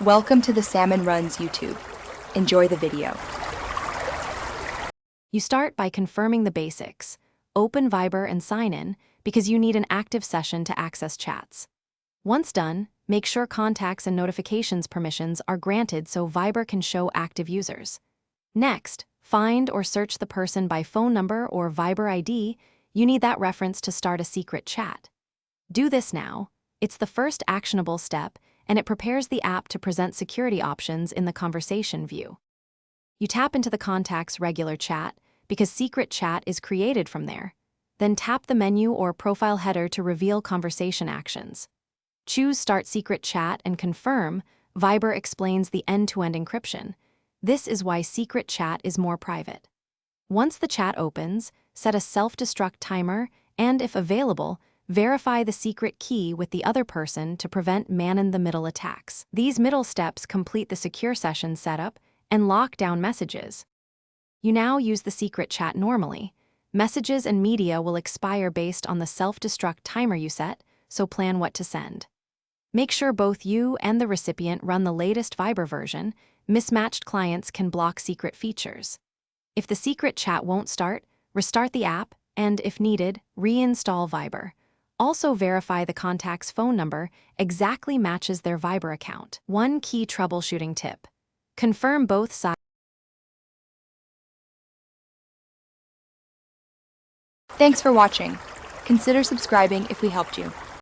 Welcome to the Salmon Runs YouTube. Enjoy the video. You start by confirming the basics. Open Viber and sign in because you need an active session to access chats. Once done, make sure contacts and notifications permissions are granted so Viber can show active users. Next, find or search the person by phone number or Viber ID. You need that reference to start a secret chat. Do this now. It's the first actionable step, and it prepares the app to present security options in the conversation view. You tap into the contact's regular chat because secret chat is created from there. Then tap the menu or profile header to reveal conversation actions. Choose Start Secret Chat and confirm. Viber explains the end-to-end encryption. This is why secret chat is more private. Once the chat opens, set a self-destruct timer and, if available, verify the secret key with the other person to prevent man-in-the-middle attacks. These middle steps complete the secure session setup and lock down messages. You now use the secret chat normally. Messages and media will expire based on the self-destruct timer you set, so plan what to send. Make sure both you and the recipient run the latest Viber version. Mismatched clients can block secret features. If the secret chat won't start, restart the app and, if needed, reinstall Viber. Also verify the contact's phone number exactly matches their Viber account. One key troubleshooting tip: confirm both sides. Thanks for watching. Consider subscribing if we helped you.